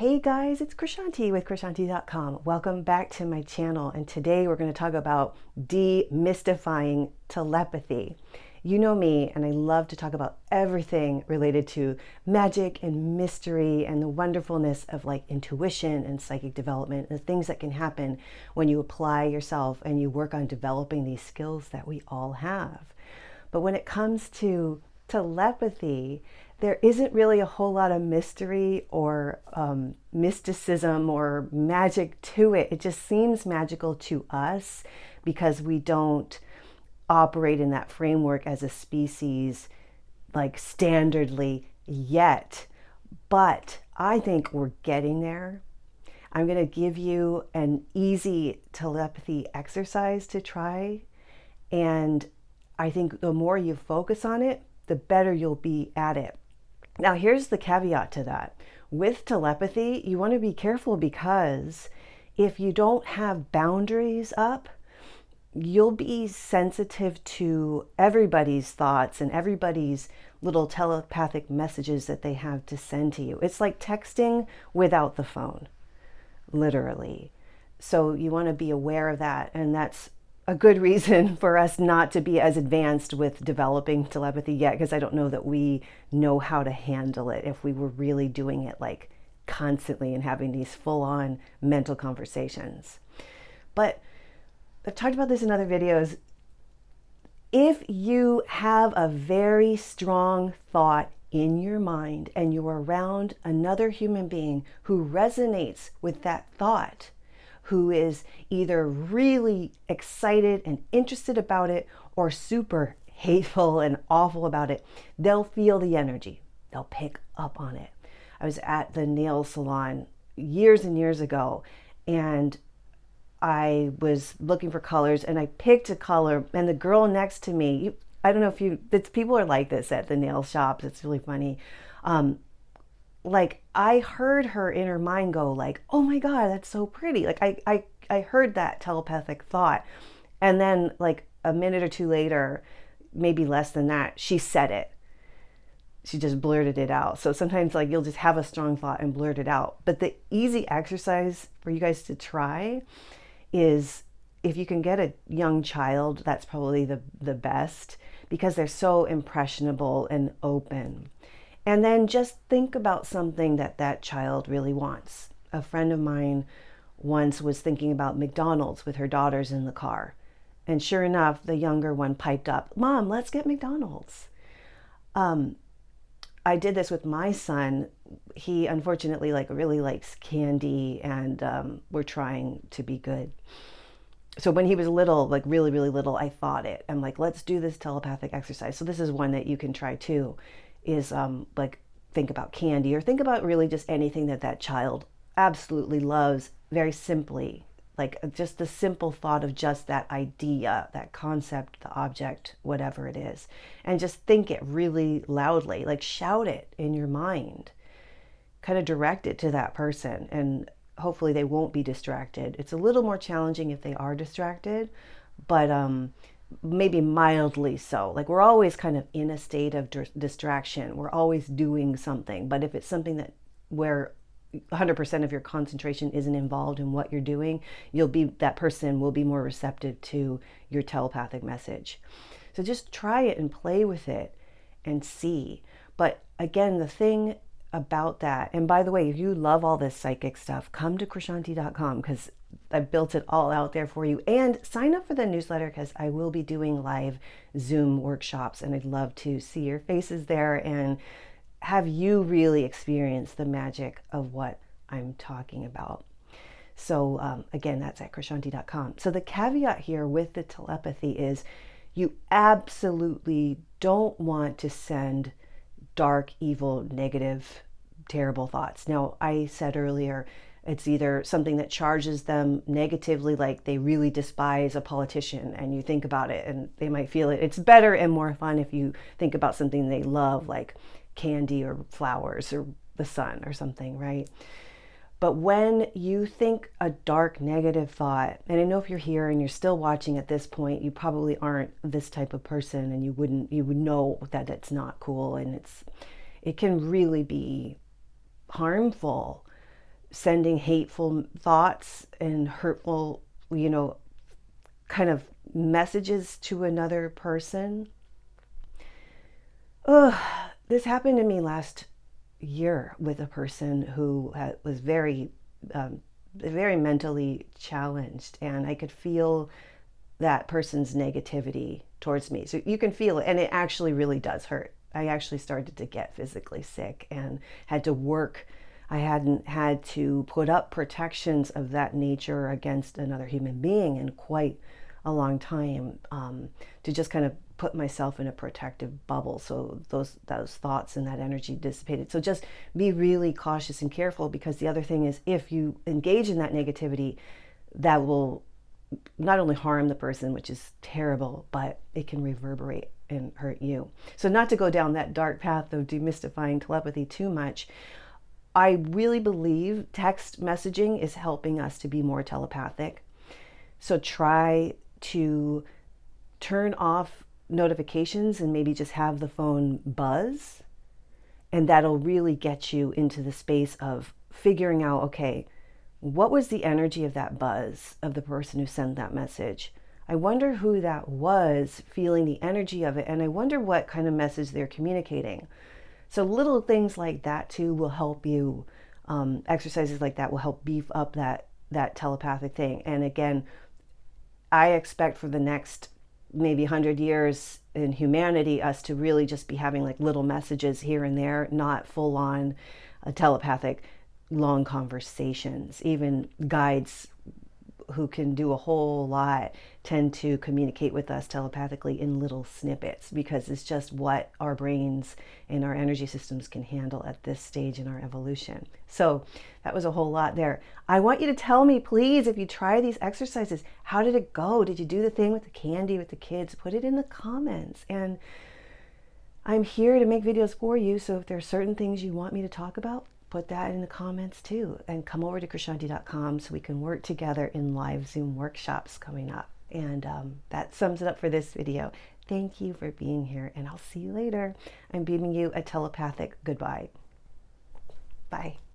Hey guys, it's Krishantiw with Krishantiw.com. Welcome back to my channel, and today we're going to talk about demystifying telepathy. You know me, and I love to talk about everything related to magic and mystery and the wonderfulness of like intuition and psychic development and the things that can happen when you apply yourself and you work on developing these skills that we all have. But when it comes to telepathy, there isn't really a whole lot of mystery or mysticism or magic to it. It just seems magical to us because we don't operate in that framework as a species, like standardly yet. But I think we're getting there. I'm going to give you an easy telepathy exercise to try. And I think the more you focus on it, the better you'll be at it. Now, here's the caveat to that. With telepathy, you want to be careful because if you don't have boundaries up, you'll be sensitive to everybody's thoughts and everybody's little telepathic messages that they have to send to you. It's like texting without the phone, literally. So you want to be aware of that, and that's a good reason for us not to be as advanced with developing telepathy yet, because I don't know that we know how to handle it if we were really doing it like constantly and having these full-on mental conversations. But I've talked about this in other videos. If you have a very strong thought in your mind and you're around another human being who resonates with that thought, who is either really excited and interested about it or super hateful and awful about it, they'll feel the energy. They'll pick up on it. I was at the nail salon years and years ago, and I was looking for colors, and I picked a color, and the girl next to me, I don't know if people are like this at the nail shops. It's really funny. Like I heard her in her mind go like, oh my God, that's so pretty. Like I heard that telepathic thought. And then like a minute or two later, maybe less than that, she said it. She just blurted it out. So sometimes like you'll just have a strong thought and blurt it out. But the easy exercise for you guys to try is, if you can get a young child, that's probably the best, because they're so impressionable and open. And then just think about something that that child really wants. A friend of mine once was thinking about McDonald's with her daughters in the car. And sure enough, the younger one piped up, Mom, let's get McDonald's. I did this with my son. He unfortunately really likes candy, and we're trying to be good. So when he was little, like really, really little, I thought it. I'm like, let's do this telepathic exercise. So this is one that you can try too, is like think about candy, or think about really just anything that that child absolutely loves, very simply, like just the simple thought of just that idea, that concept, the object, whatever it is, and just think it really loudly, like shout it in your mind, kind of direct it to that person, and hopefully they won't be distracted. It's a little more challenging if they are distracted, but maybe mildly so. Like we're always kind of in a state of distraction. We're always doing something. But if it's something that where 100% of your concentration isn't involved in what you're doing, that person will be more receptive to your telepathic message. So just try it and play with it and see. But again, the thing about that, and by the way, if you love all this psychic stuff, come to Krishanti.com, because I built it all out there for you. And sign up for the newsletter, because I will be doing live Zoom workshops, and I'd love to see your faces there and have you really experience the magic of what I'm talking about. So again, that's at Krishanti.com. So the caveat here with the telepathy is you absolutely don't want to send dark, evil, negative, terrible thoughts. Now, I said earlier, it's either something that charges them negatively, like they really despise a politician, and you think about it and they might feel it. It's better and more fun if you think about something they love, like candy or flowers or the sun or something, right? But when you think a dark, negative thought, and I know if you're here and you're still watching at this point, you probably aren't this type of person, and you would know that it's not cool, and it can really be harmful sending hateful thoughts and hurtful, kind of messages to another person. Ugh, this happened to me last year with a person who was very mentally challenged, and I could feel that person's negativity towards me. So you can feel it, and it actually really does hurt. I actually started to get physically sick and had to work. I hadn't had to put up protections of that nature against another human being in quite a long time, to just kind of put myself in a protective bubble so those thoughts and that energy dissipated. So just be really cautious and careful, because the other thing is, if you engage in that negativity, that will not only harm the person, which is terrible, but it can reverberate and hurt you. So not to go down that dark path of demystifying telepathy too much, I really believe text messaging is helping us to be more telepathic. So try to turn off notifications and maybe just have the phone buzz. And that'll really get you into the space of figuring out, okay, what was the energy of that buzz of the person who sent that message? I wonder who that was feeling the energy of it, and I wonder what kind of message they're communicating. So little things like that too will help you. Exercises like that will help beef up that telepathic thing. And again, I expect for the next maybe 100 years in humanity, us to really just be having like little messages here and there, not full on telepathic long conversations. Even guides who can do a whole lot tend to communicate with us telepathically in little snippets, because it's just what our brains and our energy systems can handle at this stage in our evolution. So that was a whole lot there. I want you to tell me, please, if you try these exercises, how did it go? Did you do the thing with the candy with the kids? Put it in the comments. And I'm here to make videos for you, so if there are certain things you want me to talk about, put that in the comments too, and come over to Krishantiw.com so we can work together in live Zoom workshops coming up. And that sums it up for this video. Thank you for being here, and I'll see you later. I'm beaming you a telepathic goodbye. Bye.